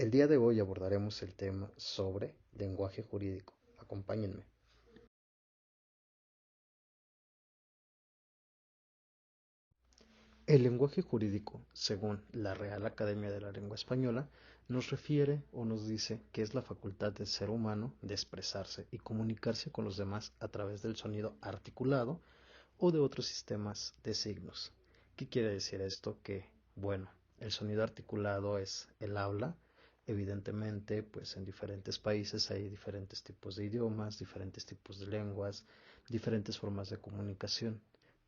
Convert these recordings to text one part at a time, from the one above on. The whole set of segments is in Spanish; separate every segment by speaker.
Speaker 1: El día de hoy abordaremos el tema sobre lenguaje jurídico. Acompáñenme. El lenguaje jurídico, según la Real Academia de la Lengua Española, nos refiere o nos dice que es la facultad del ser humano de expresarse y comunicarse con los demás a través del sonido articulado o de otros sistemas de signos. ¿Qué quiere decir esto? Que, bueno, el sonido articulado es el habla. Evidentemente, pues en diferentes países hay diferentes tipos de idiomas, diferentes tipos de lenguas, diferentes formas de comunicación.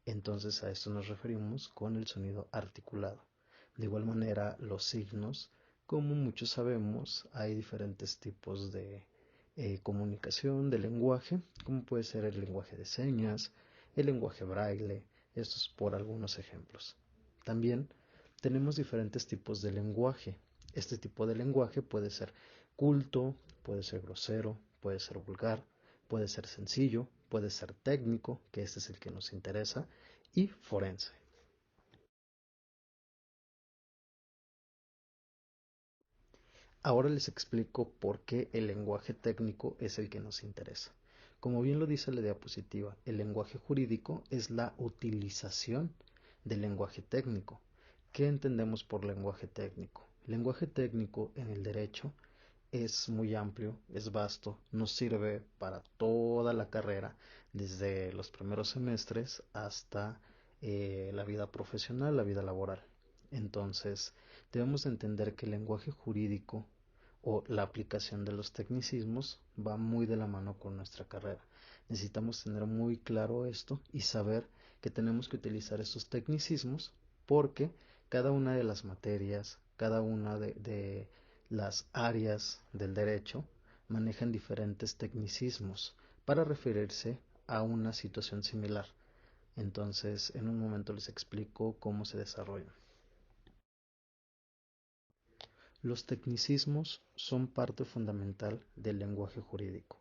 Speaker 1: Entonces a esto nos referimos con el sonido articulado. De igual manera, los signos, como muchos sabemos, hay diferentes tipos de comunicación, de lenguaje, como puede ser el lenguaje de señas, el lenguaje braille, estos por algunos ejemplos. También tenemos diferentes tipos de lenguaje. Este tipo de lenguaje puede ser culto, puede ser grosero, puede ser vulgar, puede ser sencillo, puede ser técnico, que este es el que nos interesa, y forense. Ahora les explico por qué el lenguaje técnico es el que nos interesa. Como bien lo dice la diapositiva, el lenguaje jurídico es la utilización del lenguaje técnico. ¿Qué entendemos por lenguaje técnico? El lenguaje técnico en el derecho es muy amplio, es vasto, nos sirve para toda la carrera, desde los primeros semestres hasta la vida profesional, la vida laboral. Entonces, debemos entender que el lenguaje jurídico o la aplicación de los tecnicismos va muy de la mano con nuestra carrera. Necesitamos tener muy claro esto y saber que tenemos que utilizar estos tecnicismos porque cada una de las materias, cada una de las áreas del derecho manejan diferentes tecnicismos para referirse a una situación similar. Entonces, en un momento les explico cómo se desarrollan. Los tecnicismos son parte fundamental del lenguaje jurídico.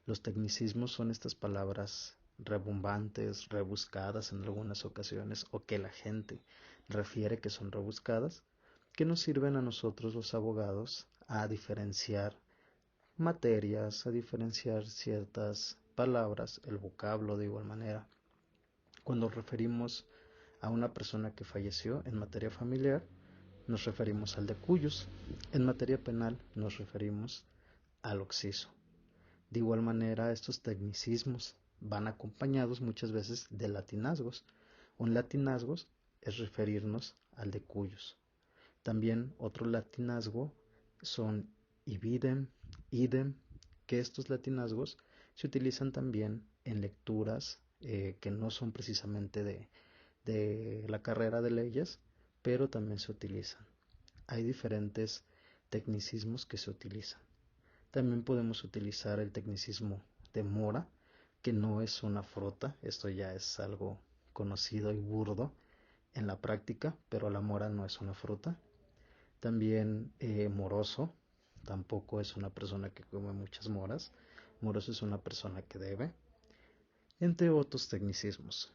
Speaker 1: Los tecnicismos son estas palabras rebumbantes, rebuscadas en algunas ocasiones, o que la gente refiere que son rebuscadas, que nos sirven a nosotros los abogados a diferenciar materias, a diferenciar ciertas palabras, el vocablo de igual manera. Cuando referimos a una persona que falleció en materia familiar, nos referimos al de cuyos. En materia penal nos referimos al occiso. De igual manera, estos tecnicismos van acompañados muchas veces de latinazgos. Un latinazgo es referirnos al de cuyos. También otro latinazgo son ibidem, idem, que estos latinazgos se utilizan también en lecturas que no son precisamente de la carrera de leyes, pero también se utilizan. Hay diferentes tecnicismos que se utilizan. También podemos utilizar el tecnicismo de mora, que no es una fruta, esto ya es algo conocido y burdo en la práctica, pero la mora no es una fruta. También moroso, tampoco es una persona que come muchas moras, moroso es una persona que debe, entre otros tecnicismos.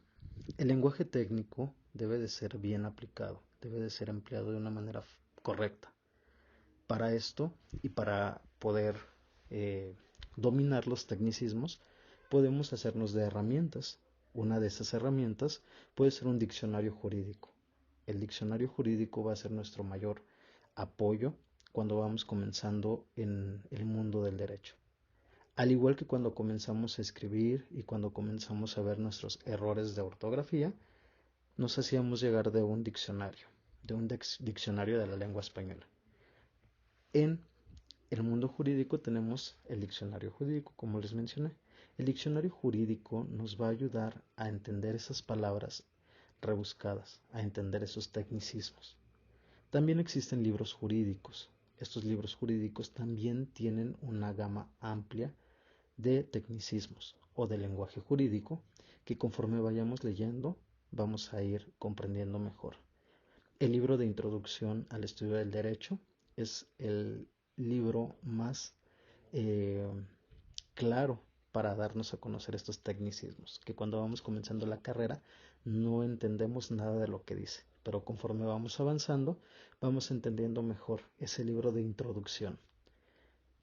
Speaker 1: El lenguaje técnico debe de ser bien aplicado, debe de ser empleado de una manera correcta. Para esto y para poder dominar los tecnicismos, podemos hacernos de herramientas. Una de esas herramientas puede ser un diccionario jurídico. El diccionario jurídico va a ser nuestro mayor apoyo cuando vamos comenzando en el mundo del derecho. Al igual que cuando comenzamos a escribir y cuando comenzamos a ver nuestros errores de ortografía, nos hacíamos llegar de un diccionario de la lengua española. En el mundo jurídico tenemos el diccionario jurídico, como les mencioné. El diccionario jurídico nos va a ayudar a entender esas palabras rebuscadas, a entender esos tecnicismos. También existen libros jurídicos. Estos libros jurídicos también tienen una gama amplia de tecnicismos o de lenguaje jurídico que conforme vayamos leyendo vamos a ir comprendiendo mejor. El libro de introducción al estudio del derecho es el libro más eh, claro para darnos a conocer estos tecnicismos, que cuando vamos comenzando la carrera no entendemos nada de lo que dice. pero conforme vamos avanzando, vamos entendiendo mejor ese libro de introducción.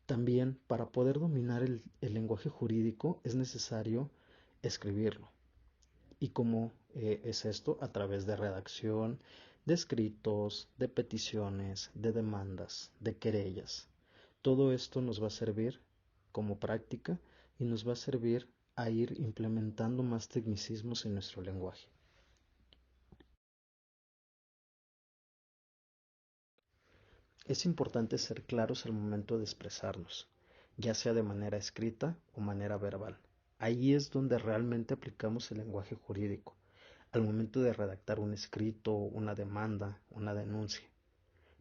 Speaker 1: También para poder dominar el lenguaje jurídico es necesario escribirlo. ¿Y cómo es esto? A través de redacción, de escritos, de peticiones, de demandas, de querellas. Todo esto nos va a servir como práctica y nos va a servir a ir implementando más tecnicismos en nuestro lenguaje. Es importante ser claros al momento de expresarnos, ya sea de manera escrita o manera verbal. Ahí es donde realmente aplicamos el lenguaje jurídico, al momento de redactar un escrito, una demanda, una denuncia,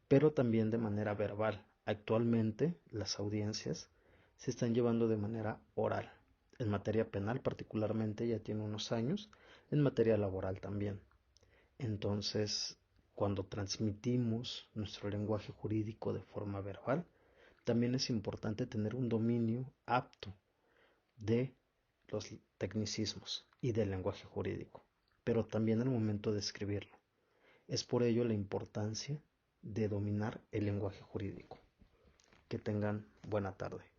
Speaker 1: pero también de manera verbal. Actualmente las audiencias se están llevando de manera oral. En materia penal particularmente ya tiene unos años, en materia laboral también. Entonces, cuando transmitimos nuestro lenguaje jurídico de forma verbal, también es importante tener un dominio apto de los tecnicismos y del lenguaje jurídico, pero también al momento de escribirlo. Es por ello la importancia de dominar el lenguaje jurídico. Que tengan buena tarde.